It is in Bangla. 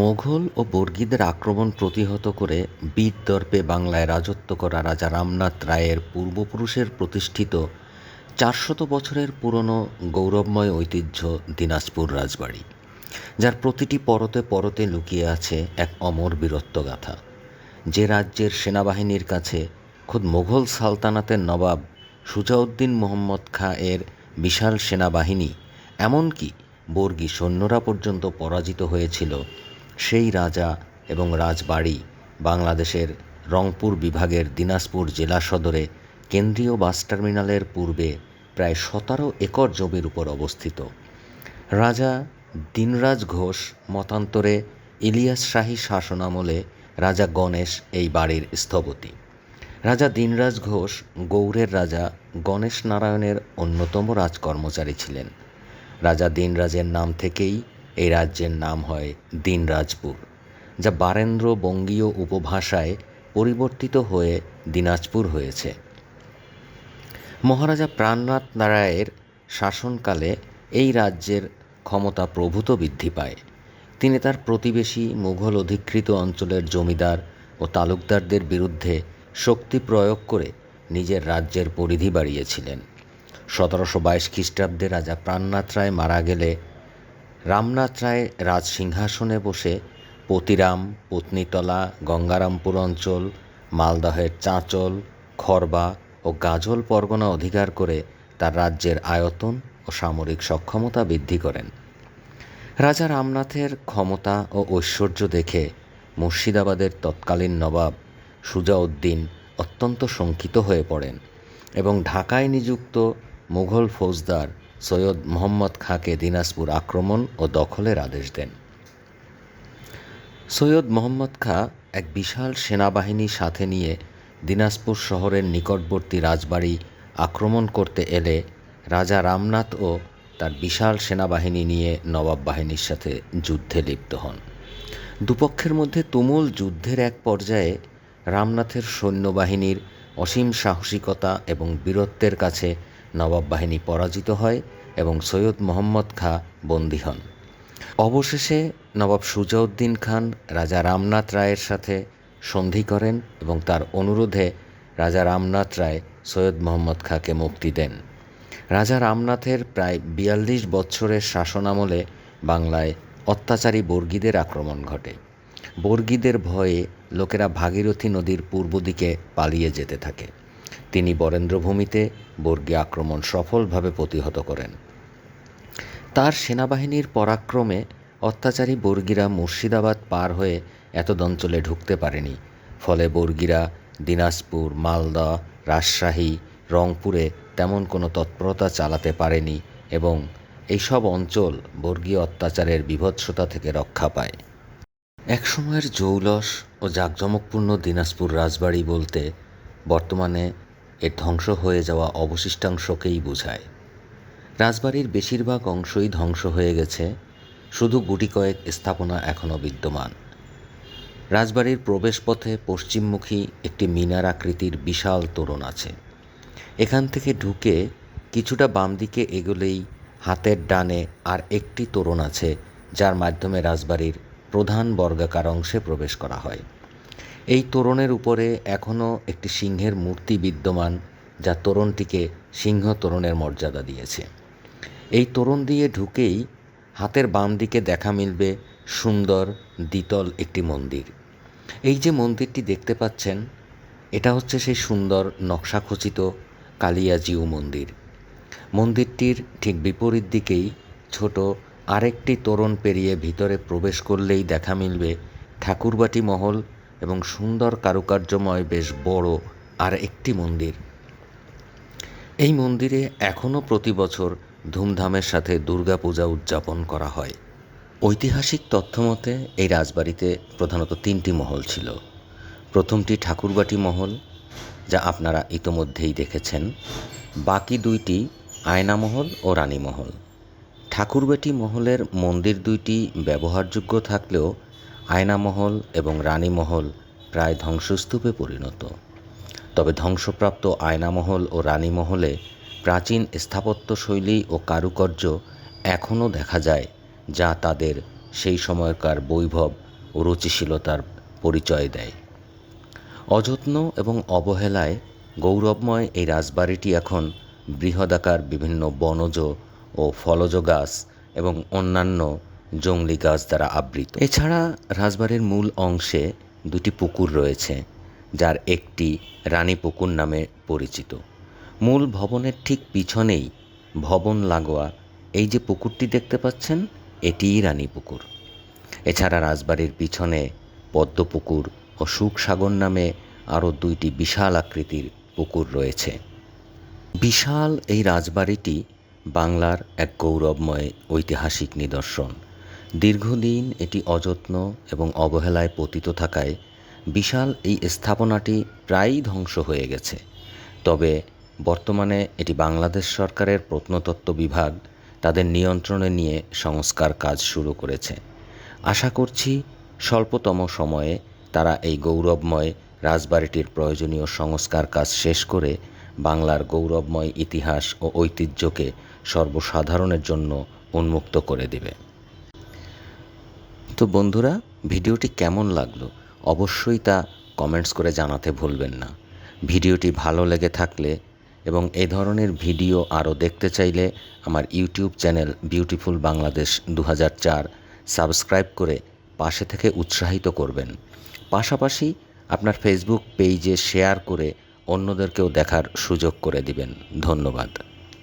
মোঘল ও বর্গীদের আক্রমণ প্রতিহত করে বীর দর্পে বাংলায় রাজত্ব করা রাজা রামনাথ রায়ের পূর্বপুরুষের প্রতিষ্ঠিত ৪০০ বছরের পুরনো গৌরবময় ঐতিহ্য দিনাজপুর রাজবাড়ি, যার প্রতিটি পরতে পরতে লুকিয়ে আছে এক অমর বীরত্বগাথা। যে রাজ্যের সেনাবাহিনীর কাছে খোদ মোঘল সালতানাতের নবাব সুজাউদ্দিন মোহাম্মদ খাঁ এর বিশাল সেনাবাহিনী, এমনকি বর্গী সৈন্যরা পর্যন্ত পরাজিত হয়েছিল, সেই রাজা এবং রাজবাড়ি বাংলাদেশের রংপুর বিভাগের দিনাজপুর জেলা সদরে কেন্দ্রীয় বাস টার্মিনালের পূর্বে প্রায় ১৭ একর জমির উপর অবস্থিত। রাজা দীনরাজ ঘোষ মতান্তরে ইলিয়াস শাহী শাসনামলে রাজা গণেশ এই বাড়ির স্থপতি। রাজা দীনরাজ ঘোষ গৌড়ের রাজা গণেশ নারায়ণের অন্যতম রাজকর্মচারী ছিলেন। রাজা দীনরাজের নাম থেকেই এই রাজ্যের নাম হয় দীনরাজপুর, যা বারেন্দ্র বঙ্গীয় উপভাষায় পরিবর্তিত হয়ে দিনাজপুর হয়েছে। মহারাজা প্রাণনাথ রায়ের শাসনকালে এই রাজ্যের ক্ষমতা প্রভূত বৃদ্ধি পায়। তিনি তার প্রতিবেশী মুঘল অধিকৃত অঞ্চলের জমিদার ও তালুকদারদের বিরুদ্ধে শক্তি প্রয়োগ করে নিজের রাজ্যের পরিধি বাড়িয়েছিলেন। ১৭২২ খ্রিস্টাব্দে রাজা প্রাণনাথ রায় মারা গেলে রামনাথ রায় রাজসিংহাসনে বসে পতিরাম, পত্নীতলা, গঙ্গারামপুর অঞ্চল, মালদহের চাঁচল, খর্বা ও গাজল পরগনা অধিকার করে তার রাজ্যের আয়তন ও সামরিক সক্ষমতা বৃদ্ধি করেন। রাজা রামনাথের ক্ষমতা ও ঐশ্বর্য দেখে মুর্শিদাবাদের তৎকালীন নবাব সুজাউদ্দিন অত্যন্ত শঙ্কিত হয়ে পড়েন এবং ঢাকায় নিযুক্ত মুঘল ফৌজদার সৈয়দ মোহাম্মদ খাঁকে দিনাজপুর আক্রমণ ও দখলের আদেশ দেন। সৈয়দ মোহাম্মদ খাঁ এক বিশাল সেনাবাহিনী সাথে নিয়ে দিনাজপুর শহরের নিকটবর্তী রাজবাড়ি আক্রমণ করতে এলে রাজা রামনাথও তার বিশাল সেনাবাহিনী নিয়ে নবাব বাহিনীর সাথে যুদ্ধে লিপ্ত হন। দুপক্ষের মধ্যে তুমুল যুদ্ধের এক পর্যায়ে রামনাথের সৈন্যবাহিনীর অসীম সাহসিকতা এবং বীরত্বের কাছে নবাব বাহিনী পরাজিত হয় এবং সৈয়দ মোহাম্মদ খাঁ বন্দী হন। অবশেষে নবাব সুজাউদ্দিন খান রাজা রামনাথ রায়ের সাথে সন্ধি করেন এবং তার অনুরোধে রাজা রামনাথ রায় সৈয়দ মোহাম্মদ খাঁকে মুক্তি দেন। রাজা রামনাথের প্রায় ৪২ বৎসরের শাসনামলে বাংলায় অত্যাচারী বর্গীদের আক্রমণ ঘটে। বর্গীদের ভয়ে লোকেরা ভাগীরথী নদীর পূর্ব দিকে পালিয়ে যেতে থাকে। তিনি বরেন্দ্রভূমিতে বর্গী আক্রমণ সফলভাবে প্রতিহত করেন। তার সেনাবাহিনীর পরাক্রমে অত্যাচারী বর্গীরা মুর্শিদাবাদ পার হয়ে এতদ অঞ্চলে ঢুকতে পারেনি। ফলে বর্গীরা দিনাজপুর, মালদা, রাজশাহী, রংপুরে তেমন কোনো তৎপরতা চালাতে পারেনি এবং এইসব অঞ্চল বর্গীয় অত্যাচারের বীভৎসতা থেকে রক্ষা পায়। একসময়ের জৌলস ও জাঁকজমকপূর্ণ দিনাজপুর রাজবাড়ি বলতে বর্তমানে এর ধ্বংস হয়ে যাওয়া অবশিষ্টাংশকেই বোঝায়। রাজবাড়ির বেশিরভাগ অংশই ধ্বংস হয়ে গেছে, শুধু গুটি কয়েক স্থাপনা এখনও বিদ্যমান। রাজবাড়ির প্রবেশপথে পশ্চিমমুখী একটি মিনার আকৃতির বিশাল তোরণ আছে। এখান থেকে ঢুকে কিছুটা বাম দিকে এগোলেই হাতের ডানে আর একটি তোরণ আছে, যার মাধ্যমে রাজবাড়ির প্রধান বর্গাকার অংশে প্রবেশ করা হয়। এই তোরণের উপরে এখনও একটি সিংহের মূর্তি বিদ্যমান, যা তোরণটিকে সিংহ তোরণের মর্যাদা দিয়েছে। এই তোরণ দিয়ে ঢুকেই হাতের বাম দিকে দেখা মিলবে সুন্দর দ্বিতল একটি মন্দির। এই যে মন্দিরটি দেখতে পাচ্ছেন, এটা হচ্ছে সেই সুন্দর নকশাখচিত কালিয়াজিউ মন্দির। মন্দিরটির ঠিক বিপরীত দিকেই ছোট আরেকটি তোরণ পেরিয়ে ভিতরে প্রবেশ করলেই দেখা মিলবে ঠাকুরবাটি মহল এবং সুন্দর কারুকার্যময় বেশ বড় আর একটি মন্দির। এই মন্দিরে এখনও প্রতি বছর ধুমধামের সাথে দুর্গাপূজা উদযাপন করা হয়। ঐতিহাসিক তথ্যমতে এই রাজবাড়িতে প্রধানত ৩টি মহল ছিল। প্রথমটি ঠাকুরবাটি মহল, যা আপনারা ইতোমধ্যেই দেখেছেন। বাকি দুইটি আয়নামহল ও রানীমহল। ঠাকুরবাটি মহলের মন্দির দুইটি ব্যবহারযোগ্য থাকলেও আয়নামহল এবং রানীমহল প্রায় ধ্বংসস্তূপে পরিণত। তবে ধ্বংসপ্রাপ্ত আয়নামহল ও রানীমহলে প্রাচীন স্থাপত্যশৈলী ও কারুকার্য এখনও দেখা যায়, যা তাদের সেই সময়কার বৈভব ও রুচিশীলতার পরিচয় দেয়। অযত্ন এবং অবহেলায় গৌরবময় এই রাজবাড়িটি এখন বৃহদাকার বিভিন্ন বনজ ও ফলজ গাছ এবং অন্যান্য জংলি গাছ দ্বারা আবৃত। এছাড়া রাজবাড়ির মূল অংশে দুটি পুকুর রয়েছে, যার একটি রানী পুকুর নামে পরিচিত। মূল ভবনের ঠিক পিছনেই ভবন লাগোয়া এই যে পুকুরটি দেখতে পাচ্ছেন, এটিই রানী পুকুর। এছাড়া রাজবাড়ির পিছনে পদ্মপুকুর ও সুখসাগর নামে আরও দুইটি বিশাল আকৃতির পুকুর রয়েছে। বিশাল এই রাজবাড়িটি বাংলার এক গৌরবময় ঐতিহাসিক নিদর্শন। দীর্ঘদিন এটি অযত্ন এবং অবহেলায় পতিত থাকায় বিশাল এই স্থাপনাটি প্রায়ই ধ্বংস হয়ে গেছে। তবে বর্তমানে এটি বাংলাদেশ সরকারের প্রত্নতত্ত্ব বিভাগ তাদের নিয়ন্ত্রণে নিয়ে সংস্কার কাজ শুরু করেছে। আশা করছি স্বল্পতম সময়ে তারা এই গৌরবময় রাজবাড়িটির প্রয়োজনীয় সংস্কার কাজ শেষ করে বাংলার গৌরবময় ইতিহাস ও ঐতিহ্যকে সর্বসাধারণের জন্য উন্মুক্ত করে দেবে। তো বন্ধুরা, ভিডিওটি কেমন লাগলো অবশ্যই তা কমেন্টস করে জানাতে ভুলবেন না। ভিডিওটি ভালো লেগে থাকলে এবং এ ধরনের ভিডিও আরও দেখতে চাইলে আমার YouTube channel beautiful Bangladesh 2004 subscribe করে পাশে থেকে উৎসাহিত করবেন। পাশাপাশি আপনার ফেসবুক পেজে শেয়ার করে অন্যদেরকেও দেখার সুযোগ করে দিবেন। ধন্যবাদ।